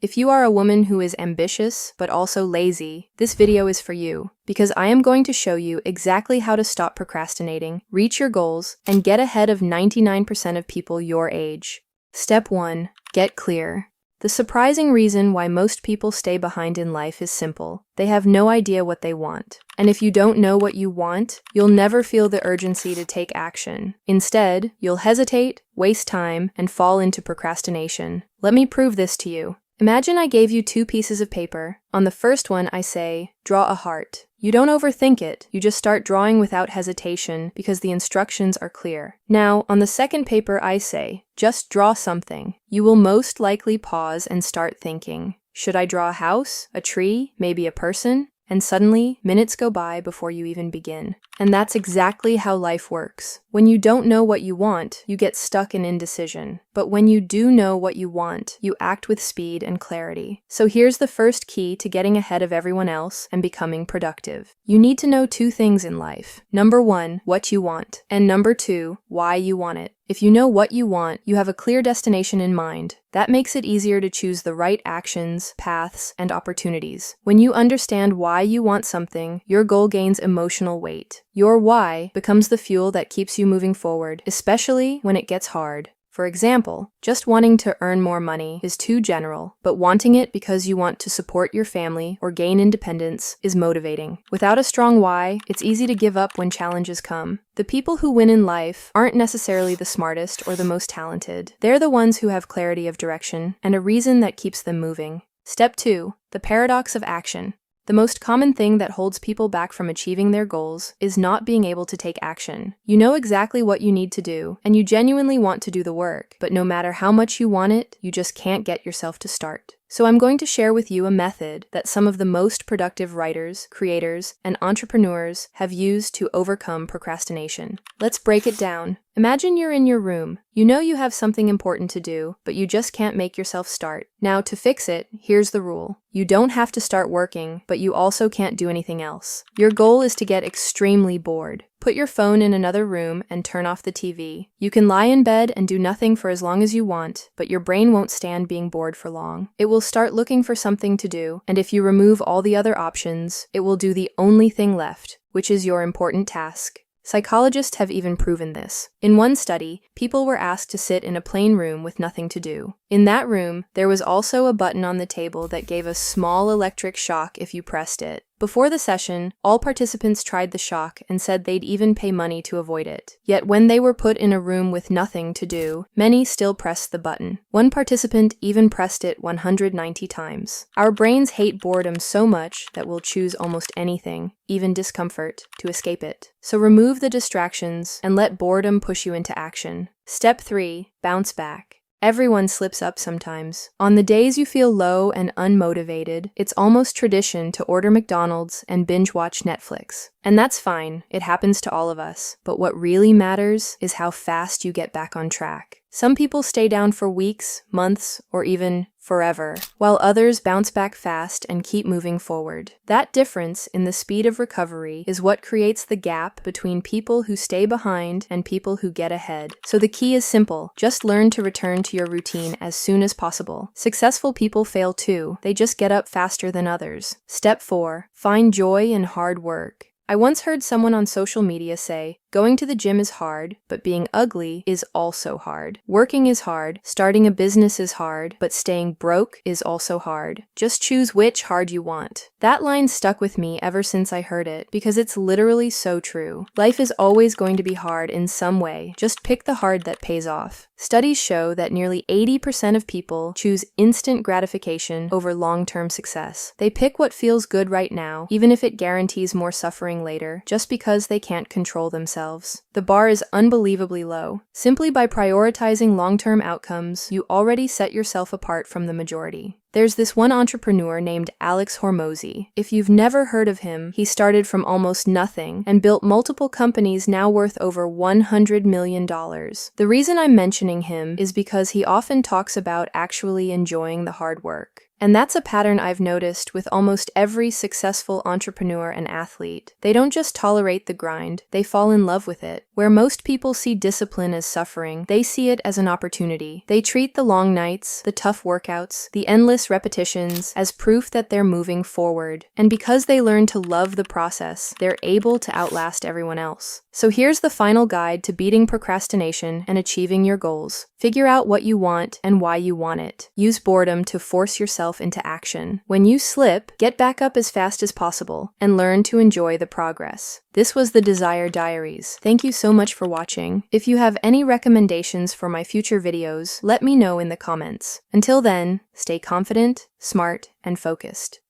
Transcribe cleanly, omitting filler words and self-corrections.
If you are a woman who is ambitious but also lazy, this video is for you, because I am going to show you exactly how to stop procrastinating, reach your goals, and get ahead of 99% of people your age. Step 1. Get clear. The surprising reason why most people stay behind in life is simple. They have no idea what they want. And if you don't know what you want, you'll never feel the urgency to take action. Instead, you'll hesitate, waste time, and fall into procrastination. Let me prove this to you. Imagine I gave you 2 pieces of paper. On the first one, I say, draw a heart. You don't overthink it, you just start drawing without hesitation because the instructions are clear. Now, on the second paper, I say, just draw something. You will most likely pause and start thinking, should I draw a house, a tree, maybe a person? And suddenly, minutes go by before you even begin. And that's exactly how life works. When you don't know what you want, you get stuck in indecision. But when you do know what you want, you act with speed and clarity. So here's the first key to getting ahead of everyone else and becoming productive. You need to know 2 things in life. Number 1, what you want. And number 2, why you want it. If you know what you want, you have a clear destination in mind. That makes it easier to choose the right actions, paths, and opportunities. When you understand why you want something, your goal gains emotional weight. Your why becomes the fuel that keeps you moving forward, especially when it gets hard. For example, just wanting to earn more money is too general, but wanting it because you want to support your family or gain independence is motivating. Without a strong why, it's easy to give up when challenges come. The people who win in life aren't necessarily the smartest or the most talented. They're the ones who have clarity of direction and a reason that keeps them moving. Step 2. The paradox of action. The most common thing that holds people back from achieving their goals is not being able to take action. You know exactly what you need to do, and you genuinely want to do the work, but no matter how much you want it, you just can't get yourself to start. So I'm going to share with you a method that some of the most productive writers, creators, and entrepreneurs have used to overcome procrastination. Let's break it down. Imagine you're in your room. You know you have something important to do, but you just can't make yourself start. Now, to fix it, here's the rule. You don't have to start working, but you also can't do anything else. Your goal is to get extremely bored. Put your phone in another room and turn off the TV. You can lie in bed and do nothing for as long as you want, but your brain won't stand being bored for long. It will start looking for something to do, and if you remove all the other options, it will do the only thing left, which is your important task. Psychologists have even proven this. In one study, people were asked to sit in a plain room with nothing to do. In that room, there was also a button on the table that gave a small electric shock if you pressed it. Before the session, all participants tried the shock and said they'd even pay money to avoid it. Yet when they were put in a room with nothing to do, many still pressed the button. One participant even pressed it 190 times. Our brains hate boredom so much that we'll choose almost anything, even discomfort, to escape it. So remove the distractions and let boredom push you into action. Step 3. Bounce back. Everyone slips up sometimes. On the days you feel low and unmotivated, it's almost tradition to order McDonald's and binge-watch Netflix. And that's fine, it happens to all of us. But what really matters is how fast you get back on track. Some people stay down for weeks, months, or even forever, while others bounce back fast and keep moving forward. That difference in the speed of recovery is what creates the gap between people who stay behind and people who get ahead. So the key is simple. Just learn to return to your routine as soon as possible. Successful people fail too. They just get up faster than others. Step 4. Find joy in hard work. I once heard someone on social media say, going to the gym is hard, but being ugly is also hard. Working is hard, starting a business is hard, but staying broke is also hard. Just choose which hard you want. That line stuck with me ever since I heard it, because it's literally so true. Life is always going to be hard in some way. Just pick the hard that pays off. Studies show that nearly 80% of people choose instant gratification over long-term success. They pick what feels good right now, even if it guarantees more suffering later, just because they can't control themselves. The bar is unbelievably low. Simply by prioritizing long-term outcomes, you already set yourself apart from the majority. There's this one entrepreneur named Alex Hormozi. If you've never heard of him, he started from almost nothing and built multiple companies now worth over $100 million. The reason I'm mentioning him is because he often talks about actually enjoying the hard work. And that's a pattern I've noticed with almost every successful entrepreneur and athlete. They don't just tolerate the grind, they fall in love with it. Where most people see discipline as suffering, they see it as an opportunity. They treat the long nights, the tough workouts, the endless endless repetitions as proof that they're moving forward. And because they learn to love the process, they're able to outlast everyone else. So here's the final guide to beating procrastination and achieving your goals. Figure out what you want and why you want it. Use boredom to force yourself into action. When you slip, get back up as fast as possible and learn to enjoy the progress. This was the Desire Diaries. Thank you so much for watching. If you have any recommendations for my future videos, let me know in the comments. Until then, stay confident, smart, and focused.